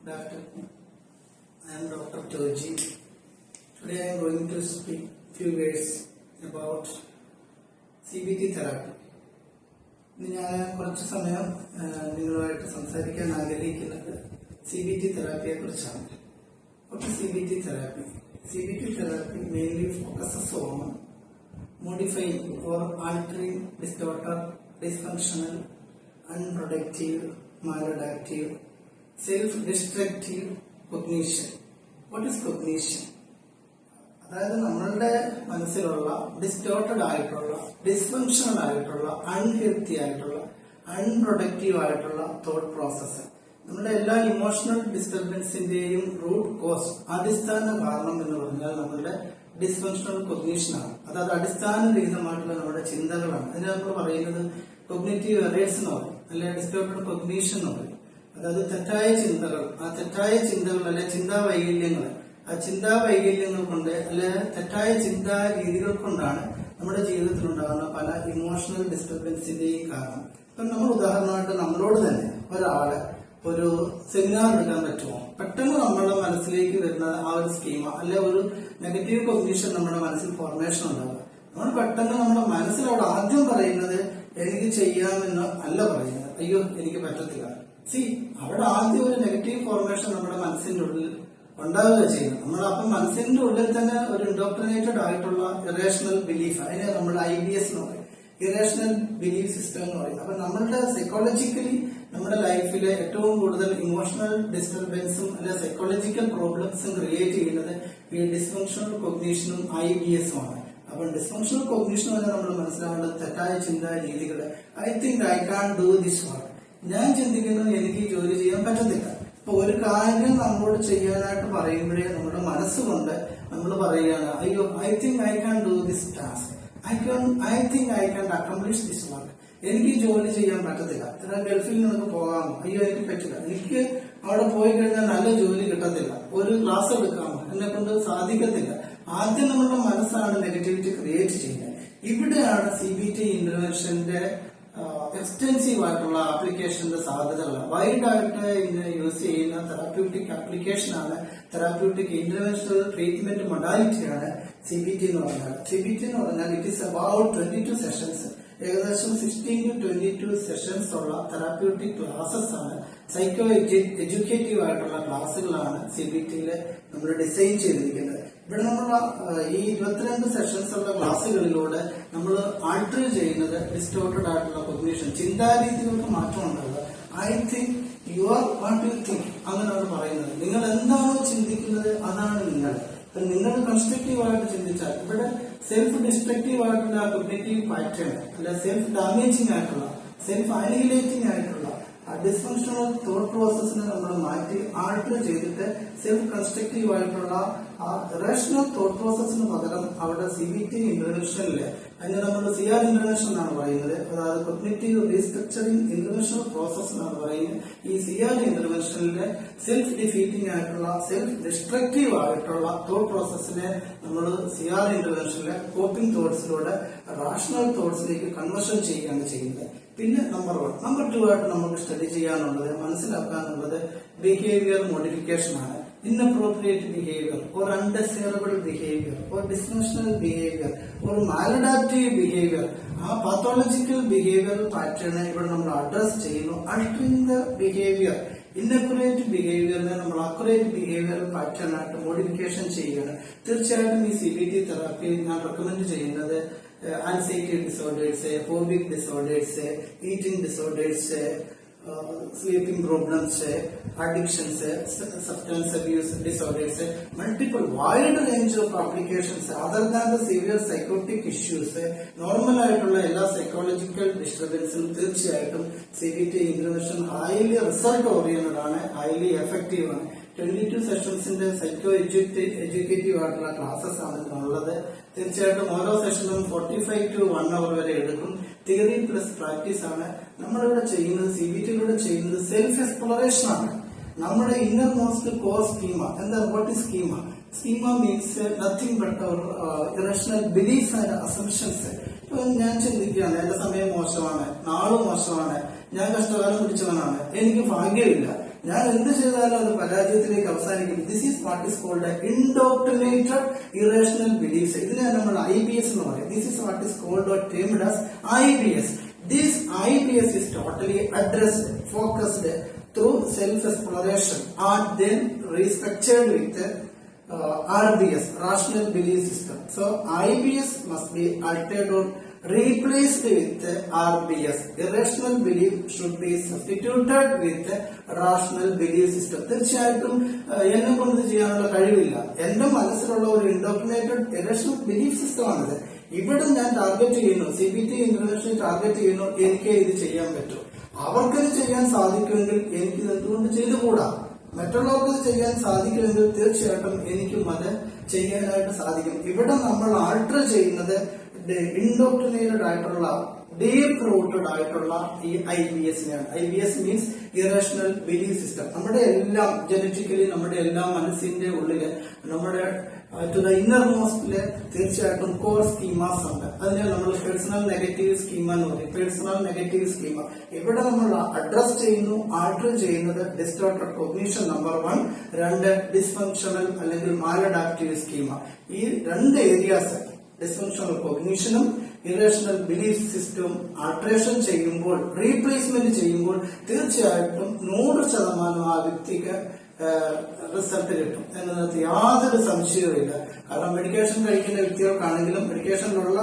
Good afternoon. I am Dr. Toji. Today I am going to speak few words about CBT therapy. ഞാൻ കുറച്ച് സമയം നിങ്ങളുമായിട്ട് സംസാരിക്കാൻ ആഗ്രഹിക്കുന്നത് CBT തെറാപ്പിയെ കുറിച്ചാണ്. Okay, CBT therapy mainly focuses on modifying or altering distorted, dysfunctional, unproductive, maladaptive, self-destructive cognition. What is cognition? അതായത് നമ്മളുടെ മനസ്സിലുള്ള ഡിസ്റ്റോർട്ടഡ് ആയിട്ടുള്ള, ഡിസ്ഫങ്ഷണൽ ആയിട്ടുള്ള, അൺഹെൽത്തി ആയിട്ടുള്ള, അൺപ്രൊഡക്റ്റീവ് ആയിട്ടുള്ള തോട്ട് പ്രോസസ്സ്. നമ്മുടെ എല്ലാ ഇമോഷണൽ ഡിസ്റ്റർബൻസിന്റെയും റൂട്ട് കോസ്, അടിസ്ഥാന കാരണം എന്ന് പറഞ്ഞാൽ നമ്മളുടെ ഡിസ്ഫങ്ഷണൽ കൊഗ്നീഷനാണ്. അതായത് അടിസ്ഥാനരഹിതമായിട്ടുള്ള നമ്മുടെ ചിന്തകളാണ്. അതിന് നമ്മൾ പറയുന്നത് കൊഗ്നേറ്റീവ് എറേഴ്സ് എന്ന് പറയും, അല്ലെ ഡിസ്റ്റോർട്ടഡ് കൊഗ്നീഷൻ എന്ന് പറയും. അതായത് തെറ്റായ ചിന്തകൾ, ആ തെറ്റായ ചിന്തകൾ അല്ലെ ചിന്താ വൈകല്യങ്ങൾ, ആ ചിന്താ വൈകല്യങ്ങൾ കൊണ്ട് അല്ലെ തെറ്റായ ചിന്താ രീതികൾ കൊണ്ടാണ് നമ്മുടെ ജീവിതത്തിൽ ഉണ്ടാകുന്ന പല ഇമോഷണൽ ഡിസ്റ്റർബൻസിന്റെയും കാരണം. ഇപ്പൊ നമ്മൾ ഉദാഹരണമായിട്ട് നമ്മളോട് തന്നെ ഒരാള് ഒരു സെമിനാർ എടുക്കാൻ പറ്റുമോ? പെട്ടെന്ന് നമ്മുടെ മനസ്സിലേക്ക് വരുന്ന ആ ഒരു സ്കീമ അല്ലെ ഒരു നെഗറ്റീവ് കൊഗ്നീഷൻ നമ്മുടെ മനസ്സിൽ ഫോർമേഷൻ ഉണ്ടാവുക. നമ്മൾ പെട്ടെന്ന് നമ്മുടെ മനസ്സിലവിടെ ആദ്യം പറയുന്നത് എനിക്ക് ചെയ്യാമെന്ന് അല്ല പറയുന്നത്, അയ്യോ എനിക്ക് പറ്റത്തില്ല. അവിടെ ആദ്യം ഒരു നെഗറ്റീവ് ഫോർമേഷൻ നമ്മുടെ മനസ്സിന്റെ ഉള്ളിൽ ഉണ്ടാവുക ചെയ്യുന്നത്. നമ്മൾ അപ്പം മനസ്സിന്റെ ഉള്ളിൽ തന്നെ ഒരു ഇൻഡോക്ട്രിനേറ്റഡ് ആയിട്ടുള്ള ഇറേഷണൽ ബിലീഫ്, അതിനെ നമ്മൾ IBS എന്ന് പറയും, ഇറേഷണൽ ബിലീഫ് സിസ്റ്റം എന്ന് പറയും. അപ്പൊ നമ്മളുടെ സൈക്കോളജിക്കലി നമ്മുടെ ലൈഫിലെ ഏറ്റവും കൂടുതൽ ഇമോഷണൽ ഡിസ്റ്റർബൻസും അല്ലെ സൈക്കോളജിക്കൽ പ്രോബ്ലംസും ക്രിയേറ്റ് ചെയ്യുന്നത് ഈ ഡിസ്ഫങ്ഷണൽ കൊഗ്നീഷനും IBSും ആണ്. അപ്പൊ ഡിസ്ഫങ്ഷണൽ കൊഗ്നീഷൻ വരെ നമ്മൾ മനസ്സിലാവേണ്ടത് തെറ്റായ ചിന്താ രീതികൾ. I think I can do this work, ഞാൻ ചിന്തിക്കുന്നത് എനിക്ക് ഈ ജോലി ചെയ്യാൻ പറ്റത്തില്ല. അപ്പൊ ഒരു കാര്യം നമ്മളോട് ചെയ്യാനായിട്ട് പറയുമ്പോഴേ നമ്മുടെ മനസ്സുകൊണ്ട് നമ്മൾ പറയുകയാണ്, അയ്യോ I think I can do this task, I think I can accomplish this work, എനിക്ക് ജോലി ചെയ്യാൻ പറ്റത്തില്ല. ഗൾഫിൽ നിനക്ക് പോകാമോ? അയ്യോ എനിക്ക് പറ്റില്ല, എനിക്ക് അവിടെ പോയി കഴിഞ്ഞാൽ നല്ല ജോലി കിട്ടത്തില്ല, ഒരു ക്ലാസ് എടുക്കാമോ? എന്നെ കൊണ്ട് സാധിക്കത്തില്ല. ആദ്യം നമ്മുടെ മനസ്സാണ് നെഗറ്റിവിറ്റി ക്രിയേറ്റ് ചെയ്യുന്നത്. ഇവിടെയാണ് CBT ഇന്റർവെൻഷന്റെ എക്സ്റ്റെൻസീവ് ആയിട്ടുള്ള ആപ്ലിക്കേഷന്റെ സാധ്യതകൾ. വൈഡായിട്ട് ഇന്ന് യൂസ് ചെയ്യുന്ന തെറാപ്യൂട്ടിക് ആപ്ലിക്കേഷൻ ആണ്, തെറാപ്യൂട്ടിക് ഇന്റർവെൻഷണൽ ട്രീറ്റ്മെന്റ് മൊഡാലിറ്റിയാണ് CBT എന്ന് പറഞ്ഞാൽ. CBT എന്ന് പറഞ്ഞാൽ ഇറ്റ് ഈസ് അബൌട്ട് 22 സെഷൻസ്, ഏകദേശം 16 to 22 സെഷൻസ് ഉള്ള തെറാപ്യൂട്ടിക് ക്ലാസസ് ആണ്, സൈക്കോ എഡ്യൂക്കേറ്റീവ് ആയിട്ടുള്ള ക്ലാസ്സുകളാണ് CBTയിൽ നമ്മൾ ഡിസൈൻ ചെയ്തിരിക്കുന്നത്. ഇവിടെ നമ്മൾ ഈ 22 സെഷൻസ് ഉള്ള ക്ലാസ്സുകളിലൂടെ നമ്മൾ ആൾട്ടർ ചെയ്യുന്നത് ഡിസ്റ്റോർട്ടഡ് ആയിട്ടുള്ള കൊഗ്നീഷൻ, ചിന്താരീതികൾക്ക് മാറ്റം ഉണ്ടാവുക. I think you are what you think, അങ്ങനെയാണ് പറയുന്നത്. നിങ്ങൾ എന്താണോ ചിന്തിക്കുന്നത് അതാണ് നിങ്ങൾ. നിങ്ങൾ കൺസ്ട്രക്റ്റീവ് ആയിട്ട് ചിന്തിച്ചാൽ ഇവിടെ സെൽഫ് ഡിസ്ട്രക്റ്റീവ് ആയിട്ടുള്ള കൊഗ്നിറ്റീവ് പാറ്റേൺ അല്ല, സെൽഫ് ഡാമേജിങ് ആയിട്ടുള്ള, സെൽഫ് അനിഹിലേറ്റിംഗ് ആയിട്ടുള്ള ഡിസ്ഫങ്ഷണൽ തോട്ട് പ്രോസസ്സിനെ നമ്മൾ മാറ്റി ആൾട്ടർ ചെയ്തിട്ട് സെൽഫ് കൺസ്ട്രക്റ്റീവ് ആയിട്ടുള്ള ആ റേഷണൽ തോട്ട് പ്രോസസ്സിന് പകരം അവിടെ CBT ഇന്റർവെൻഷനില്, അതിന് നമ്മൾ CR ഇന്റർവെൻഷൻ എന്നാണ് പറയുന്നത്, അതായത് കൊഗ്നിറ്റീവ് റീസ്ട്രക്ചറിംഗ് ഇന്റർവെൻഷണൽ പ്രോസസ് എന്നാണ് പറയുന്നത്. ഈ CR ഇന്റർവെൻഷനിലെ സെൽഫ് ഡിഫീറ്റിംഗ് ആയിട്ടുള്ള, സെൽഫ് ഡിസ്ട്രക്റ്റീവ് ആയിട്ടുള്ള തോട്ട് പ്രോസസ്സിനെ നമ്മൾ CR ഇന്റർവെൻഷനിലെ കോപ്പിംഗ് തോട്ട്സിലൂടെ റാഷണൽ തോട്ട്സിലേക്ക് കൺവേർഷൻ ചെയ്യുകയാണ് ചെയ്യുന്നത്. പിന്നെ നമ്പർ 1, നമ്പർ 2 ആയിട്ട് നമുക്ക് സ്റ്റഡി ചെയ്യാനുള്ളത്, മനസ്സിലാക്കാനുള്ളത് ബിഹേവിയർ മോഡിഫിക്കേഷൻ ആണ്. Inappropriate behaviour or undesirable behaviour or dysfunctional behaviour or maladaptive behaviour, ആ പാത്തോളജിക്കൽ ബിഹേവിയർ പാറ്റേൺ ഇവിടെ നമ്മൾ അഡ്രസ് ചെയ്യുന്നു. അൾട്ടറിംഗ് ദ ബിഹേവിയർ, ഇൻഅക്യുറേറ്റ് ബിഹേവിയറിനെ നമ്മൾ അക്യുറേറ്റ് ബിഹേവിയർ പാറ്റേൺ ആയിട്ട് മോഡിഫിക്കേഷൻ ചെയ്യുകയാണ്. തീർച്ചയായിട്ടും ഈ CBT തെറാപ്പി ഞാൻ റെക്കമെൻഡ് ചെയ്യുന്നത് anxiety disorders, phobic disorders, eating disorders, sleeping problems, addictions, substance abuse disorders, multiple wide range of applications other than the severe psychotic issues. Normal ആയിട്ടുള്ള എല്ലാ psychological ഡിസ്റ്റർബൻസിനും തീർച്ചയായിട്ടും CBT intervention highly result oriented ആണ്, highly effective ആണ്. 22 സെഷൻസിന്റെ psycho educative ആയിട്ടുള്ള classes ആണ് ഉള്ളത്. തീർച്ചയായിട്ടും ഓരോ സെഷനും 45 to 1 hour വരെ എടുക്കും. തിയറി പ്ലസ് പ്രാക്ടീസ് ആണ്. നമ്മളിവിടെ ചെയ്യുന്നത്, CBTയിലൂടെ ചെയ്യുന്നത് സെൽഫ് എക്സ്പ്ലോറേഷൻ ആണ്. നമ്മുടെ ഇന്നർ മോസ്റ്റ് കോർ സ്കീമ എന്താ? What is schema? Schema means nothing but our irrational beliefs and assumptions. ഇപ്പൊ ഞാൻ ചിന്തിക്കുകയാണ്, എന്റെ സമയം മോശമാണ്, നാള് മോശമാണ്, ഞാൻ കഷ്ടകാലം പിടിച്ചവനാണ്, എനിക്ക് ഭാഗ്യമില്ല, ഞാൻ എന്ത് ചെയ്താലും അത് പരാജയത്തിലേക്ക് അവസാനിക്കും. This is what is called indoctrinated irrational beliefs. ഇതിനെ നമ്മൾ IBS എന്ന് പറയും. This is what is called or termed as IBS. This IBS is totally addressed, focused through self-exploration and then restructured with RBS, rational belief system. So IBS must be altered or replaced with RBS. Irrational belief should be substituted with rational belief system. തീർച്ചയായിട്ടും എന്നെ കൊണ്ട് ചെയ്യാനുള്ള കഴിവില്ല. എന്റെ മനസ്സിലുള്ള ഒരു ഇൻഡോക്ട്രിനേറ്റഡ് irrational belief system ആണിത്. ഇവിടെ ഞാൻ ടാർഗറ്റ് ചെയ്യുന്നു, CBT ഇന്റർനാഷണൽ ടാർഗറ്റ് ചെയ്യുന്നു, എനിക്ക് ഇത് ചെയ്യാൻ പറ്റും. അവർക്കത് ചെയ്യാൻ സാധിക്കുമെങ്കിൽ എനിക്ക് എന്തുകൊണ്ട് ചെയ്തുകൂടാ? മറ്റുള്ളവർക്ക് ചെയ്യാൻ സാധിക്കുമെങ്കിൽ തീർച്ചയായിട്ടും എനിക്കും അത് ചെയ്യാനായിട്ട് സാധിക്കും. ഇവിടെ നമ്മൾ ആൾട്ടർ ചെയ്യുന്നത് ഇൻഡോക്ട്രിനേറ്റഡ് ആയിട്ടുള്ള ഡീപ് റൂട്ടഡ് ആയിട്ടുള്ള ഈ IBS-നെയാണ്. IBS means irrational belief system. നമ്മുടെ എല്ലാം ജനറ്റിക്കലി നമ്മുടെ എല്ലാം മനസ്സിന്റെ ഉള്ളില് നമ്മുടെ ടു ദ ഇന്നർ മോസ്റ്റില് തീർച്ചയായിട്ടും കോർ സ്കീമാസ് ഉണ്ട്. അതിനെ നമ്മൾ പേഴ്സണൽ നെഗറ്റീവ് സ്കീമ എന്ന് പറയും. പേഴ്സണൽ നെഗറ്റീവ് സ്കീമ ഇവിടെ നമ്മൾ അഡ്രസ് ചെയ്യുന്നു, ആൾട്ടർ ചെയ്യുന്നത് ഡിസ്റ്റോർട്ടഡ് കൊഗ്നിഷൻ നമ്പർ 1, 2 ഡിസ്ഫങ്ഷണൽ അല്ലെങ്കിൽ മാലഡാപ്റ്റീവ് സ്കീമ. ഈ 2 ഏരിയാസ് ഡിസ്ഫങ്ഷണൽ കൊഗ്നിഷനും ഇറേഷണൽ ബിലീഫ് സിസ്റ്റവും ആൾട്രേഷൻ ചെയ്യുമ്പോൾ, റീപ്ലേസ്മെന്റ് ചെയ്യുമ്പോൾ തീർച്ചയായിട്ടും 100% ആ വ്യക്തിക്ക് റിസൾട്ട് കിട്ടും എന്നതിനകത്ത് യാതൊരു സംശയവുമില്ല. കാരണം മെഡിക്കേഷൻ കഴിക്കുന്ന വ്യക്തികൾക്കാണെങ്കിലും മെഡിക്കേഷനിലുള്ള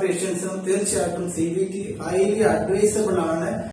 പേഷ്യൻസിനും തീർച്ചയായിട്ടും CBT ഹൈലി അഡ്വൈസബിൾ ആണ്.